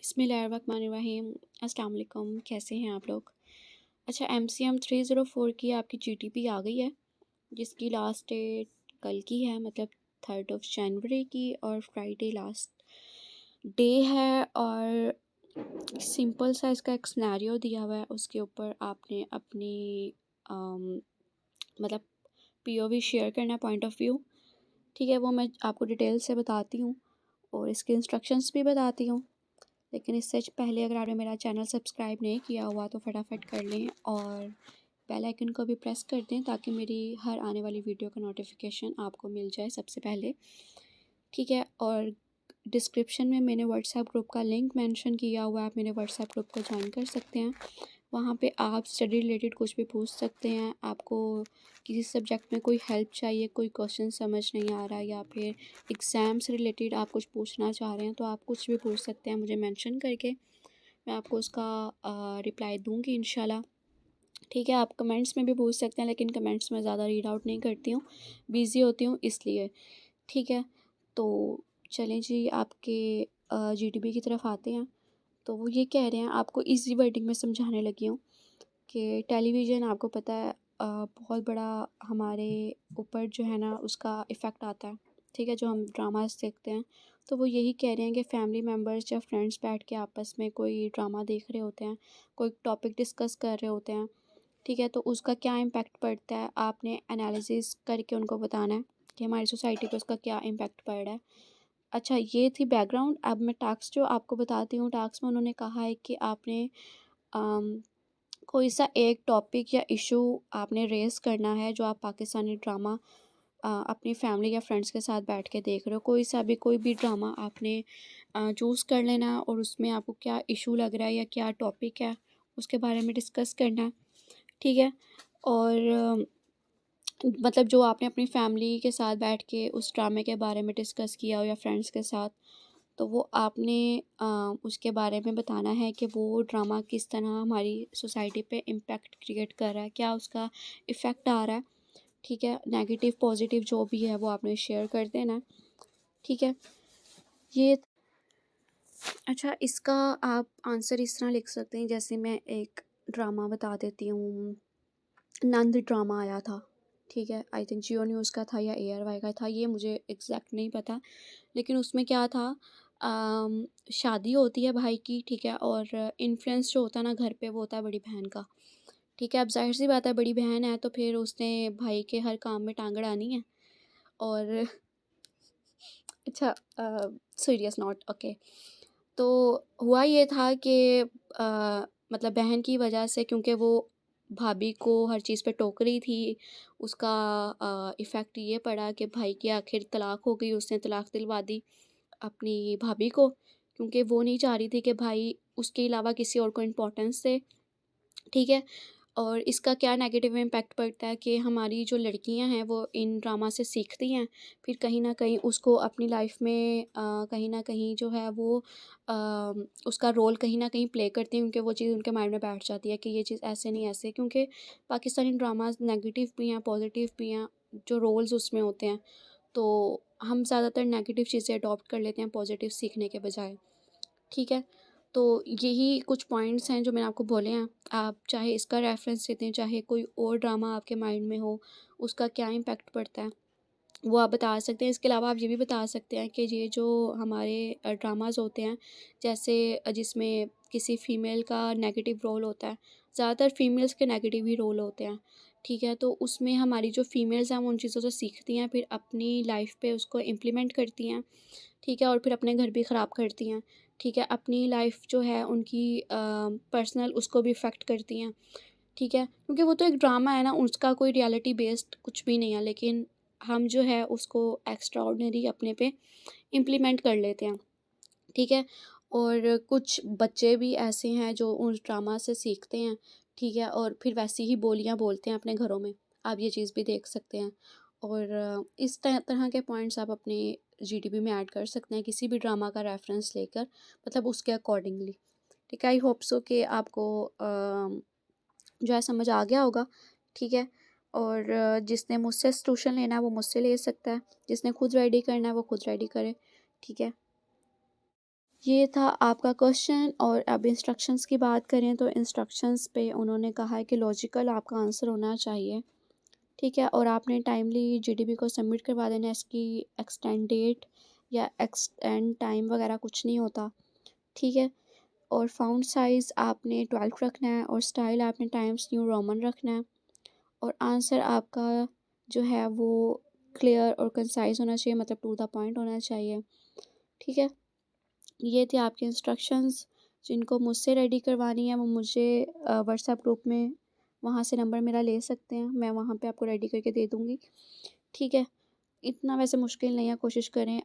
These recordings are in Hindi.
बिस्मिल्लाहिर्रहमानिर्रहीम। अस्सलाम वालेकुम। कैसे हैं आप लोग? अच्छा, MCM 304 की आपकी GTP आ गई है, जिसकी लास्ट डेट कल की है, मतलब 3 जनवरी की, और फ्राइडे लास्ट डे है। और सिंपल सा इसका एक सिनेरियो दिया हुआ है, उसके ऊपर आपने अपनी मतलब POV शेयर करना है, पॉइंट ऑफ व्यू। ठीक है, वो मैं आपको डिटेल से बताती हूँ और इसके इंस्ट्रक्शंस भी बताती हूँ। लेकिन इससे पहले अगर आपने मेरा चैनल सब्सक्राइब नहीं किया हुआ तो फटाफट कर लें और बेल आइकन को भी प्रेस कर दें, ताकि मेरी हर आने वाली वीडियो का नोटिफिकेशन आपको मिल जाए सबसे पहले। ठीक है, और डिस्क्रिप्शन में मैंने व्हाट्सएप ग्रुप का लिंक मेंशन किया हुआ है, आप मेरे व्हाट्सएप ग्रुप को ज्वाइन कर सकते हैं। वहाँ पे आप स्टडी रिलेटेड कुछ भी पूछ सकते हैं। आपको किसी सब्जेक्ट में कोई हेल्प चाहिए, कोई क्वेश्चन समझ नहीं आ रहा, या फिर एग्ज़ाम से रिलेटेड आप कुछ पूछना चाह रहे हैं, तो आप कुछ भी पूछ सकते हैं मुझे मेंशन करके। मैं आपको उसका रिप्लाई दूँगी इंशाल्लाह। ठीक है, आप कमेंट्स में भी पूछ सकते हैं, लेकिन कमेंट्स में ज़्यादा रीड आउट नहीं करती हूँ, बिज़ी होती हूँ इसलिए। ठीक है, तो चलें जी, आपके GTP की तरफ आते हैं। तो वो ये कह रहे हैं, आपको ईज़ी वर्डिंग में समझाने लगी हूँ कि टेलीविज़न आपको पता है बहुत बड़ा हमारे ऊपर जो है ना उसका इफ़ेक्ट आता है। ठीक है, जो हम ड्रामास देखते हैं, तो वो यही कह रहे हैं कि फैमिली मेम्बर्स या फ्रेंड्स बैठ के आपस में कोई ड्रामा देख रहे होते हैं, कोई टॉपिक डिस्कस कर रहे होते हैं। ठीक है, तो उसका क्या इम्पेक्ट पड़ता है, आपने एनालिसिस करके उनको बताना है कि हमारी सोसाइटी पे उसका क्या इम्पेक्ट पड़ रहा है। अच्छा, ये थी बैकग्राउंड। अब मैं टास्क जो आपको बताती हूँ, टास्क में उन्होंने कहा है कि आपने कोई सा एक टॉपिक या इशू आपने रेज़ करना है, जो आप पाकिस्तानी ड्रामा अपनी फैमिली या फ्रेंड्स के साथ बैठ के देख रहे हो। कोई भी ड्रामा आपने चूज़ कर लेना, और उसमें आपको क्या इशू लग रहा है या क्या टॉपिक है, उसके बारे में डिस्कस करना है। ठीक है, और मतलब जो आपने अपनी फैमिली के साथ बैठ के उस ड्रामे के बारे में डिस्कस किया हो या फ्रेंड्स के साथ, तो वो आपने उसके बारे में बताना है कि वो ड्रामा किस तरह हमारी सोसाइटी पे इम्पेक्ट क्रिएट कर रहा है, क्या उसका इफ़ेक्ट आ रहा है। ठीक है, नेगेटिव पॉजिटिव जो भी है वो आपने शेयर कर देना है। ठीक है, ये अच्छा, इसका आप आंसर इस तरह लिख सकते हैं, जैसे मैं एक ड्रामा बता देती हूँ। नंद ड्रामा आया था, ठीक है, आई थिंक जियो न्यूज़ का था या ARY का था, ये मुझे एग्जैक्ट नहीं पता। लेकिन उसमें क्या था, शादी होती है भाई की, ठीक है, और इन्फ्लुएंस जो होता है ना घर पे, वो होता है बड़ी बहन का। ठीक है, अब जाहिर सी बात है, बड़ी बहन है तो फिर उसने भाई के हर काम में टांग अड़ानी है। और अच्छा, सीरियस नोट, ओके। तो हुआ ये था कि मतलब बहन की वजह से, क्योंकि वो भाभी को हर चीज़ पे टोक रही थी, उसका इफ़ेक्ट ये पड़ा कि भाई की आखिर तलाक हो गई, उसने तलाक दिलवा दी अपनी भाभी को, क्योंकि वो नहीं चाह रही थी कि भाई उसके अलावा किसी और को इम्पोर्टेंस दे। ठीक है, और इसका क्या नेगेटिव इम्पैक्ट पड़ता है कि हमारी जो लड़कियां हैं वो इन ड्रामा से सीखती हैं, फिर कहीं ना कहीं उसको अपनी लाइफ में कहीं ना कहीं जो है वो अ, उसका रोल कहीं ना कहीं प्ले करती हैं, क्योंकि वो चीज़ उनके माइंड में बैठ जाती है कि ये चीज़ ऐसे नहीं ऐसे, क्योंकि पाकिस्तानी ड्रामाज नेगेटिव भी हैं पॉजिटिव भी हैं, जो रोल्स उसमें होते हैं। तो हम ज़्यादातर नेगेटिव चीज़ें अडॉप्ट कर लेते हैं पॉजिटिव सीखने के बजाय। ठीक है, तो यही कुछ पॉइंट्स हैं जो मैंने आपको बोले हैं। आप चाहे इसका रेफरेंस देते हैं, चाहे कोई और ड्रामा आपके माइंड में हो, उसका क्या इम्पैक्ट पड़ता है, वो आप बता सकते हैं। इसके अलावा आप ये भी बता सकते हैं कि ये जो हमारे ड्रामाज़ होते हैं, जैसे जिसमें किसी फ़ीमेल का नेगेटिव रोल होता है, ज़्यादातर फीमेल्स के नेगेटिव ही रोल होते हैं। ठीक है, तो उसमें हमारी जो फीमेल्स हैं वो उन चीज़ों से सीखती हैं, फिर अपनी लाइफ पे उसको इम्प्लीमेंट करती हैं। ठीक है, और फिर अपने घर भी ख़राब करती हैं। ठीक है, अपनी लाइफ जो है उनकी पर्सनल, उसको भी इफ़ेक्ट करती हैं। ठीक है, क्योंकि वो तो एक ड्रामा है ना, उसका कोई रियलिटी बेस्ड कुछ भी नहीं है, लेकिन हम जो है उसको एक्स्ट्रा ऑर्डिनरी अपने पे इम्प्लीमेंट कर लेते हैं। ठीक है, और कुछ बच्चे भी ऐसे हैं जो उस ड्रामा से सीखते हैं। ठीक है, और फिर वैसी ही बोलियां बोलते हैं अपने घरों में। आप ये चीज़ भी देख सकते हैं, और इस तरह के पॉइंट्स आप अपने GDP में ऐड कर सकते हैं, किसी भी ड्रामा का रेफरेंस लेकर, मतलब उसके अकॉर्डिंगली। ठीक है, आई होप सो कि आपको जो है समझ आ गया होगा। ठीक है, और जिसने मुझसे ट्यूशन लेना है वो मुझसे ले सकता है, जिसने खुद रेडी करना है वो खुद रेडी करे। ठीक है। ये था आपका क्वेश्चन। और अब इंस्ट्रक्शंस की बात करें तो इंस्ट्रक्शंस पे उन्होंने कहा है कि लॉजिकल आपका आंसर होना चाहिए, ठीक है? और आपने टाइमली जीडीपी को सबमिट करवा देना है। इसकी एक्सटेंड डेट या एक्सटेंड टाइम वगैरह कुछ नहीं होता, ठीक है? और फ़ॉन्ट साइज़ आपने 12 रखना है और स्टाइल आपने टाइम्स न्यू रोमन रखना है। और आंसर आपका जो है वो क्लियर और कंसाइज़ होना चाहिए, मतलब टू द पॉइंट होना चाहिए, ठीक है? ये थे आपके इंस्ट्रक्शंस। जिनको मुझसे रेडी करवानी है वो मुझे व्हाट्सएप ग्रुप में वहाँ से नंबर मेरा ले सकते हैं, मैं वहाँ पे आपको रेडी करके दे दूँगी, ठीक है? इतना वैसे मुश्किल नहीं है, कोशिश करें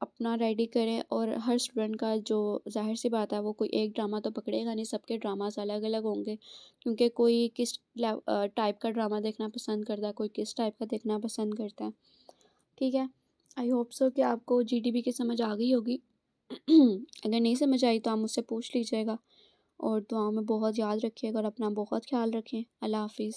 अपना रेडी करें। और हर स्टूडेंट का जो ज़ाहिर सी बात है वो कोई एक ड्रामा तो पकड़ेगा नहीं, सबके ड्रामास अलग अलग होंगे, क्योंकि कोई किस टाइप का ड्रामा देखना पसंद करता है, कोई किस टाइप का देखना पसंद करता है, ठीक है? आई होप सो कि आपको जीडीपी की समझ आ गई होगी। अगर नहीं समझ आई तो आप मुझसे पूछ लीजिएगा। और दुआओं में बहुत याद रखिएगा और अपना बहुत ख्याल रखें। अल्लाह हाफिज़।